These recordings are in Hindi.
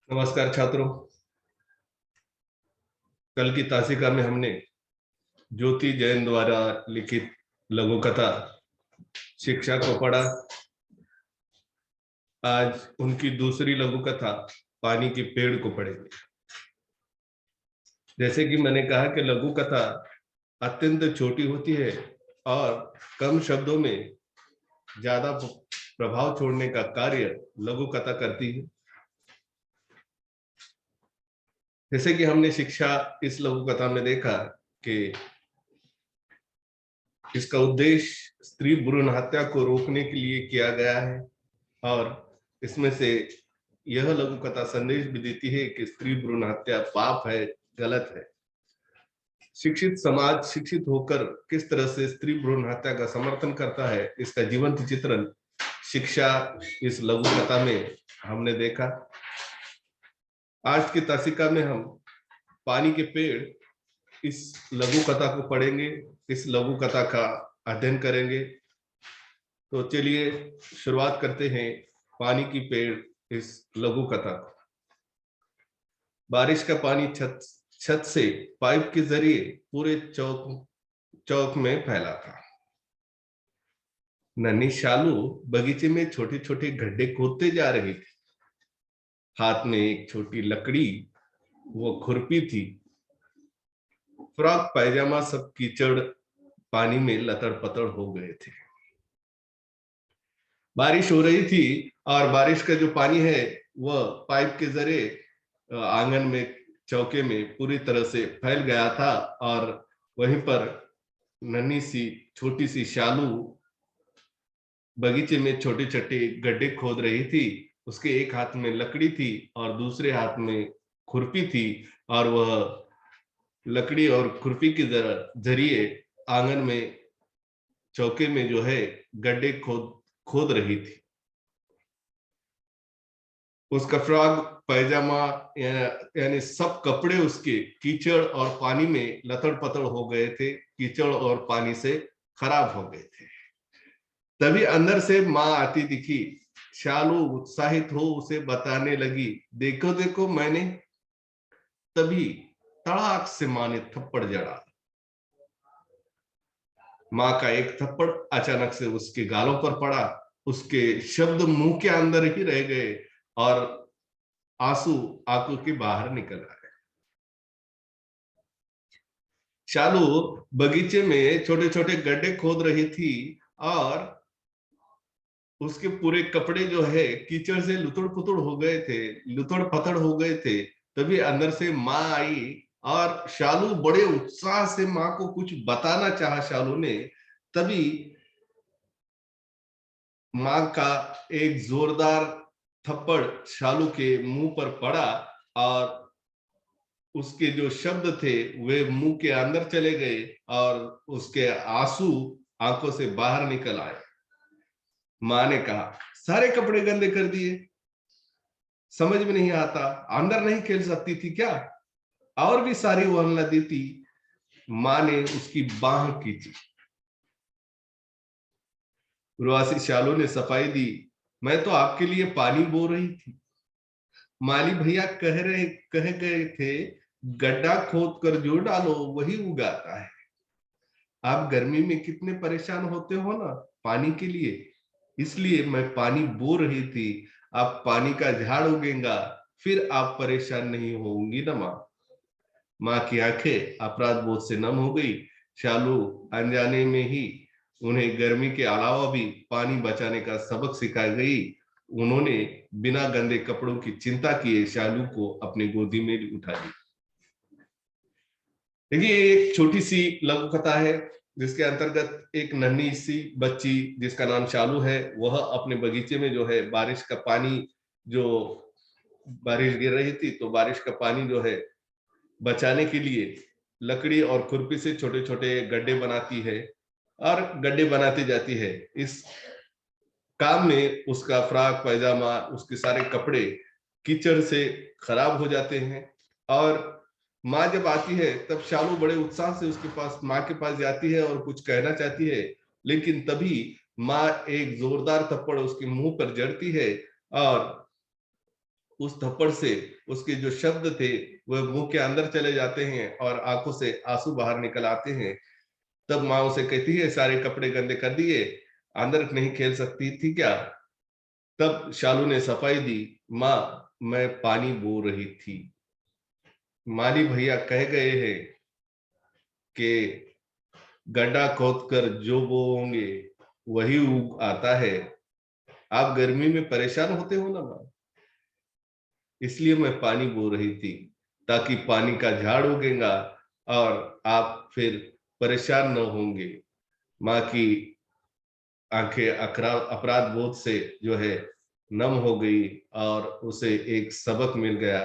नमस्कार छात्रों। कल की तासिका में हमने ज्योति जैन द्वारा लिखित लघु कथा शिक्षा को पढ़ा। आज उनकी दूसरी लघु कथा पानी के पेड़ को पढ़ेंगे। जैसे कि मैंने कहा कि लघु कथा अत्यंत छोटी होती है और कम शब्दों में ज्यादा प्रभाव छोड़ने का कार्य लघु कथा करती है। जैसे कि हमने शिक्षा इस लघु कथा में देखा कि इसका उद्देश्य स्त्री भ्रूण हत्या को रोकने के लिए किया गया है और इसमें से यह लघु कथा संदेश भी देती है कि स्त्री भ्रूण हत्या पाप है, गलत है। शिक्षित समाज शिक्षित होकर किस तरह से स्त्री भ्रूण हत्या का समर्थन करता है, इसका जीवंत चित्रण शिक्षा इस लघु कथा में हमने देखा। आज की तासिका में हम पानी के पेड़ इस लघु कथा को पढ़ेंगे, इस लघु कथा का अध्ययन करेंगे। तो चलिए शुरुआत करते हैं पानी की पेड़ इस लघु कथा को। बारिश का पानी छत से पाइप के जरिए पूरे चौक में फैला था। नन्ही शालू बगीचे में छोटे छोटे गड्ढे खोदते जा रही थी। हाथ में एक छोटी लकड़ी वो खुरपी थी। फ्रॉक पैजामा सब कीचड़ पानी में लतड़ पतड़ हो गए थे। बारिश हो रही थी और बारिश का जो पानी है वह पाइप के जरिए आंगन में चौके में पूरी तरह से फैल गया था और वहीं पर नन्ही सी छोटी सी शालू बगीचे में छोटे छोटे गड्ढे खोद रही थी। उसके एक हाथ में लकड़ी थी और दूसरे हाथ में खुरपी थी और वह लकड़ी और खुरपी के जरिए आंगन में चौके में जो है गड्ढे खोद रही थी। उसका फ्रॉक पैजामा यानी सब कपड़े उसके कीचड़ और पानी में लथड़ पथड़ हो गए थे, कीचड़ और पानी से खराब हो गए थे। तभी अंदर से माँ आती दिखी। शालू उत्साहित हो उसे बताने लगी, देखो देखो मैंने। तभी तड़ाक से माँ ने थप्पड़ जड़ा। माँ का एक थप्पड़ अचानक से उसके गालों पर पड़ा। उसके शब्द मुंह के अंदर ही रह गए और आंसू आंखों के बाहर निकल आए। शालू बगीचे में छोटे छोटे गड्ढे खोद रही थी और उसके पूरे कपड़े जो है कीचड़ से लुतड़ पुतड़ हो गए थे, लुतड़ पतड़ हो गए थे। तभी अंदर से माँ आई और शालू बड़े उत्साह से माँ को कुछ बताना चाहा शालू ने। तभी माँ का एक जोरदार थप्पड़ शालू के मुंह पर पड़ा और उसके जो शब्द थे वे मुंह के अंदर चले गए और उसके आंसू आंखों से बाहर निकल आए। माँ ने कहा, सारे कपड़े गंदे कर दिए, समझ में नहीं आता, अंदर नहीं खेल सकती थी क्या? और भी सारी वो हमला दी थी। माँ ने उसकी बाह खींची। प्रवासी शालू ने सफाई दी, मैं तो आपके लिए पानी बो रही थी। माली भैया कह गए थे गड्ढा खोद कर जो डालो वही उगाता है। आप गर्मी में कितने परेशान होते हो ना पानी के लिए, इसलिए मैं पानी बो रही थी। आप पानी का झाड़ उगेगा, फिर आप परेशान नहीं होंगी ना माँ। माँ की आंखें अपराध बोध से नम हो गई। शालू अनजाने में ही उन्हें गर्मी के अलावा भी पानी बचाने का सबक सिखा गई। उन्होंने बिना गंदे कपड़ों की चिंता किए शालू को अपनी गोदी में उठा ली। देखिए एक छोटी सी लघु कथा है जिसके अंतर्गत एक नन्ही सी बच्ची जिसका नाम शालू है, वह अपने बगीचे में जो है बारिश का पानी, जो बारिश गिर रही थी तो बारिश का पानी जो है बचाने के लिए लकड़ी और खुरपी से छोटे छोटे गड्ढे बनाती है और गड्ढे बनाती जाती है। इस काम में उसका फ्रॉक पैजामा, उसके सारे कपड़े कीचड़ से खराब हो जाते हैं और माँ जब आती है तब शालू बड़े उत्साह से उसके पास माँ के पास जाती है और कुछ कहना चाहती है, लेकिन तभी माँ एक जोरदार थप्पड़ उसके मुंह पर जड़ती है और उस थप्पड़ से उसके जो शब्द थे वह मुंह के अंदर चले जाते हैं और आंखों से आंसू बाहर निकल आते हैं। तब माँ उसे कहती है, सारे कपड़े गंदे कर दिए, अंदर नहीं खेल सकती थी क्या? तब शालू ने सफाई दी, माँ मैं पानी बो रही थी। माली भैया कह गए हैं कि गड्ढा खोद कर जो बोओगे वही उग आता है। आप गर्मी में परेशान होते हो ना माँ, इसलिए मैं पानी बो रही थी, ताकि पानी का झाड़ उगेगा और आप फिर परेशान न होंगे। माँ की आंखें अपराध बोध से जो है नम हो गई और उसे एक सबक मिल गया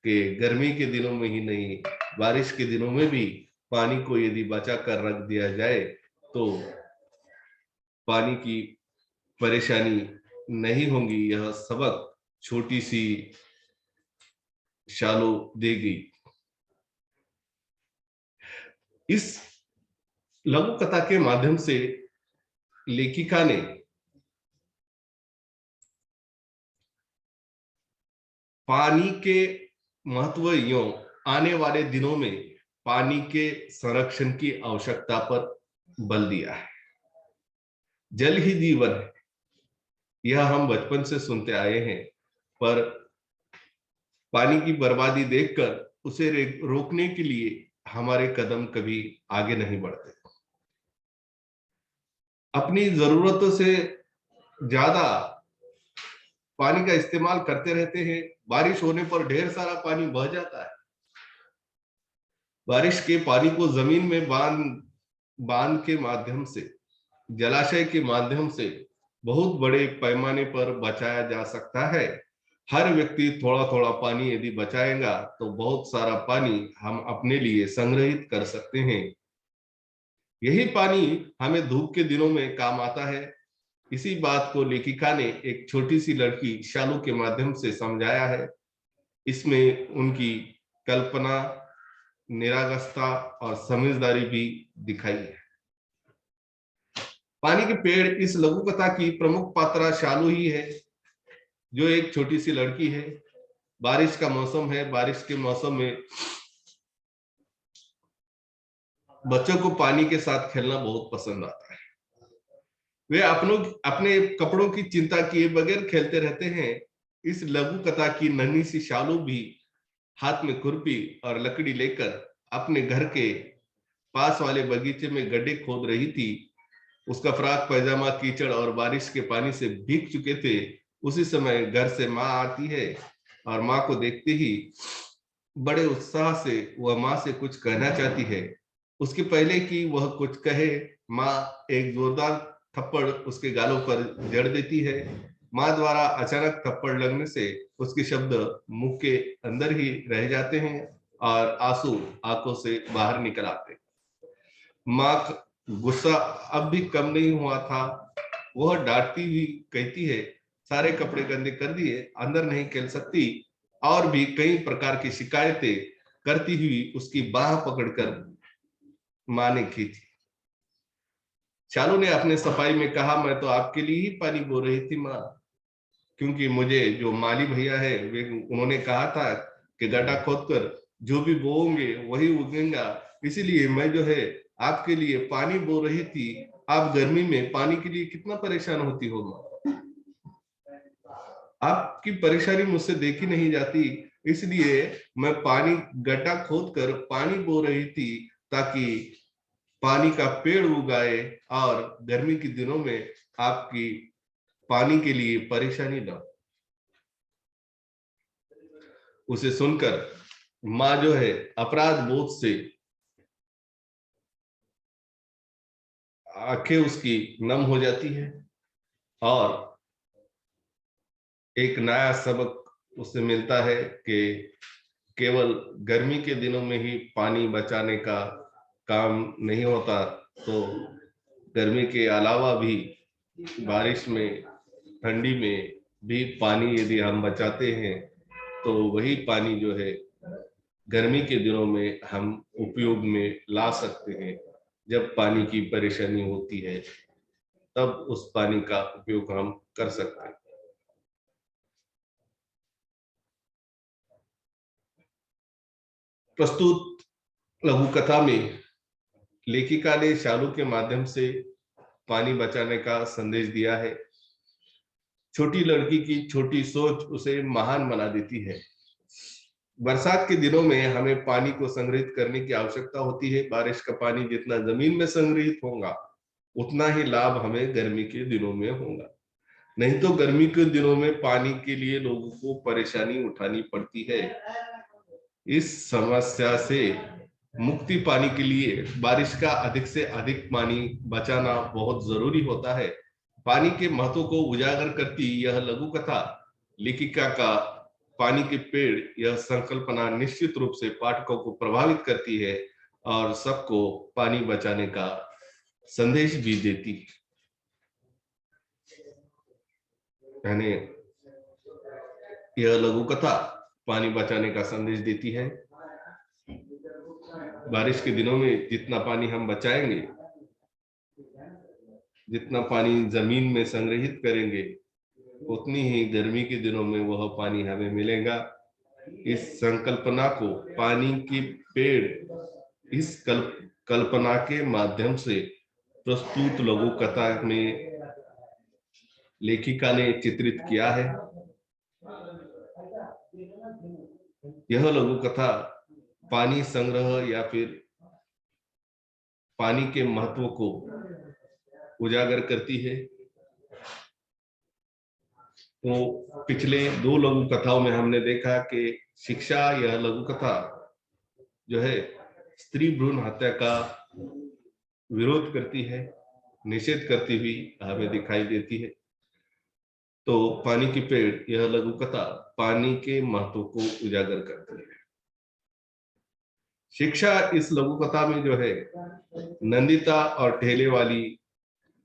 कि गर्मी के दिनों में ही नहीं, बारिश के दिनों में भी पानी को यदि बचा कर रख दिया जाए तो पानी की परेशानी नहीं होगी। यह सबक छोटी सी शालो देगी। इस लघु कथा के माध्यम से लेखिका ने पानी के महत्व एवं आने वाले दिनों में पानी के संरक्षण की आवश्यकता पर बल दिया है। जल ही जीवन है, यह हम बचपन से सुनते आए हैं, पर पानी की बर्बादी देखकर उसे रोकने के लिए हमारे कदम कभी आगे नहीं बढ़ते। अपनी जरूरतों से ज्यादा पानी का इस्तेमाल करते रहते हैं। बारिश होने पर ढेर सारा पानी बह जाता है। बारिश के पानी को जमीन में बांध के माध्यम से, जलाशय के माध्यम से बहुत बड़े पैमाने पर बचाया जा सकता है। हर व्यक्ति थोड़ा थोड़ा पानी यदि बचाएगा तो बहुत सारा पानी हम अपने लिए संग्रहित कर सकते हैं। यही पानी हमें धूप के दिनों में काम आता है। इसी बात को लेखिका ने एक छोटी सी लड़की शालू के माध्यम से समझाया है। इसमें उनकी कल्पना, निरागसता और समझदारी भी दिखाई है। पानी के पेड़ इस लघु कथा की प्रमुख पात्रा शालू ही है, जो एक छोटी सी लड़की है। बारिश का मौसम है, बारिश के मौसम में बच्चों को पानी के साथ खेलना बहुत पसंद आता है। वे अपने कपड़ों की चिंता किए बगैर खेलते रहते हैं। इस लघु कथा की नन्ही सी शालू भी हाथ में खुरपी और लकड़ी लेकर अपने घर के पास वाले बगीचे में गड्ढे खोद रही थी। उसका फ्रॉक पैजामा कीचड़ और बारिश के पानी से भीग चुके थे। उसी समय घर से माँ आती है और माँ को देखते ही बड़े उत्साह से वह माँ से कुछ कहना चाहती है। उसके पहले कि वह कुछ कहे, माँ एक जोरदार थप्पड़ उसके गालों पर जड़ देती है। माँ द्वारा अचानक थप्पड़ लगने से उसके शब्द मुंह के अंदर ही रह जाते हैं और आंसू आंखों से बाहर निकल आते। माँ गुस्सा अब भी कम नहीं हुआ था। वह डांटती हुई कहती है, सारे कपड़े गंदे कर दिए, अंदर नहीं खेल सकती, और भी कई प्रकार की शिकायतें करती हुई उसकी बाह पकड़कर माँ ने खींची। शालू ने अपने सफाई में कहा, मैं तो आपके लिए ही पानी बो रही थी माँ, क्योंकि मुझे जो माली भैया है वे उन्होंने कहा था कि गड्ढा खोद कर जो भी बोओगे वही उगेगा, इसीलिए मैं जो है आपके लिए पानी बो रही थी। आप गर्मी में पानी के लिए कितना परेशान होती हो माँ, आपकी परेशानी मुझसे देखी नहीं जाती, इसलिए मैं पानी गड्ढा खोद कर पानी बो रही थी, ताकि पानी का पेड़ उगाए और गर्मी के दिनों में आपकी पानी के लिए परेशानी न हो। उसे सुनकर माँ जो है अपराध बोध से आंखें उसकी नम हो जाती है और एक नया सबक उसे मिलता है कि केवल गर्मी के दिनों में ही पानी बचाने का काम नहीं होता, तो गर्मी के अलावा भी बारिश में, ठंडी में भी पानी यदि हम बचाते हैं तो वही पानी जो है गर्मी के दिनों में हम उपयोग में ला सकते हैं। जब पानी की परेशानी होती है तब उस पानी का उपयोग हम कर सकते हैं। प्रस्तुत लघु कथा में लेखिका ने शालू के माध्यम से पानी बचाने का संदेश दिया है। छोटी लड़की की छोटी सोच उसे महान बना देती है। बरसात के दिनों में हमें पानी को संग्रहित करने की आवश्यकता होती है। बारिश का पानी जितना जमीन में संग्रहित होगा उतना ही लाभ हमें गर्मी के दिनों में होगा। नहीं तो गर्मी के दिनों में पानी के लिए लोगों को परेशानी उठानी पड़ती है। इस समस्या से मुक्ति पाने के लिए बारिश का अधिक से अधिक पानी बचाना बहुत जरूरी होता है। पानी के महत्व को उजागर करती यह लघु कथा लेखिका का पानी के पेड़ यह संकल्पना निश्चित रूप से पाठकों को प्रभावित करती है और सबको पानी बचाने का संदेश भी देती है। यानी यह लघु कथा पानी बचाने का संदेश देती है। बारिश के दिनों में जितना पानी हम बचाएंगे, जितना पानी जमीन में संग्रहित करेंगे, उतनी ही गर्मी के दिनों में वह पानी हमें मिलेगा। इस संकल्पना को पानी के पेड़ इस कल्पना के माध्यम से प्रस्तुत लघु कथा में लेखिका ने चित्रित किया है। यह लघु कथा पानी संग्रह या फिर पानी के महत्व को उजागर करती है। तो पिछले 2 लघु कथाओं में हमने देखा कि शिक्षा यह लघु कथा जो है स्त्री भ्रूण हत्या का विरोध करती है, निषेध करती हुई हमें दिखाई देती है। तो पानी की पेड़ यह लघु कथा पानी के महत्व को उजागर करती है। शिक्षा इस लघु कथा में जो है नंदिता और ठेले वाली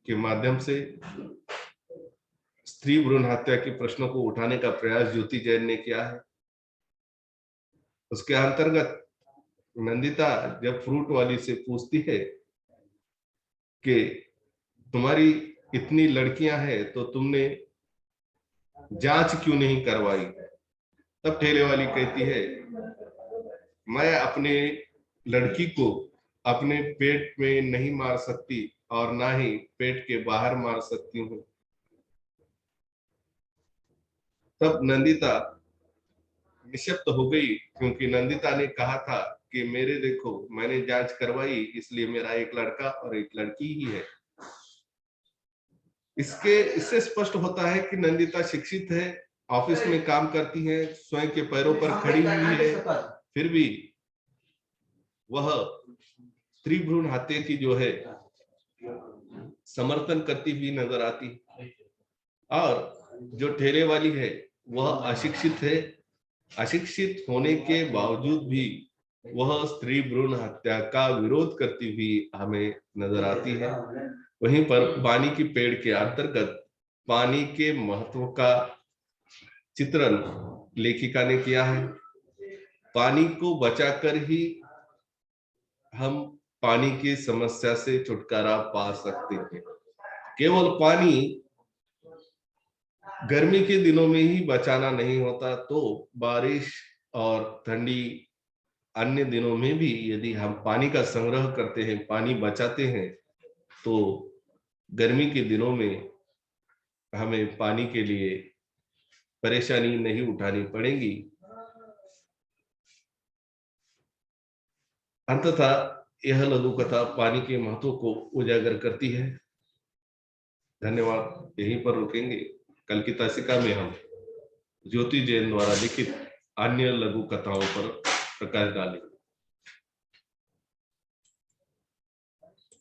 के माध्यम से स्त्री भ्रूण हत्या के प्रश्नों को उठाने का प्रयास ज्योति जैन ने किया है। उसके अंतर्गत नंदिता जब फ्रूट वाली से पूछती है कि तुम्हारी इतनी लड़कियां हैं तो तुमने जांच क्यों नहीं करवाई, तब ठेले वाली कहती है मैं अपने लड़की को अपने पेट में नहीं मार सकती और ना ही पेट के बाहर मार सकती हूँ। तब नंदिता निशब्द हो गई, क्योंकि नंदिता ने कहा था कि मेरे देखो मैंने जांच करवाई, इसलिए मेरा एक लड़का और एक लड़की ही है। इससे स्पष्ट होता है कि नंदिता शिक्षित है, ऑफिस में काम करती है, स्वयं के पैरों पर खड़ी हुई है, फिर भी वह स्त्री भ्रूण हत्या की जो है समर्थन करती हुई नजर आती। और जो ठेले वाली है वह अशिक्षित है, अशिक्षित होने के बावजूद भी वह स्त्री भ्रूण हत्या का विरोध करती हुई हमें नजर आती है। वहीं पर पानी की पेड़ के अंतर्गत पानी के महत्व का चित्रण लेखिका ने किया है। पानी को बचाकर ही हम पानी की समस्या से छुटकारा पा सकते हैं। केवल पानी गर्मी के दिनों में ही बचाना नहीं होता, तो बारिश और ठंडी अन्य दिनों में भी यदि हम पानी का संग्रह करते हैं, पानी बचाते हैं, तो गर्मी के दिनों में हमें पानी के लिए परेशानी नहीं उठानी पड़ेगी। अंततः यह लघु कथा पानी के महत्व को उजागर करती है। धन्यवाद। यहीं पर रुकेंगे। कल की तासिका में हम ज्योति जैन द्वारा लिखित अन्य लघु कथाओं पर प्रकाश डालेंगे।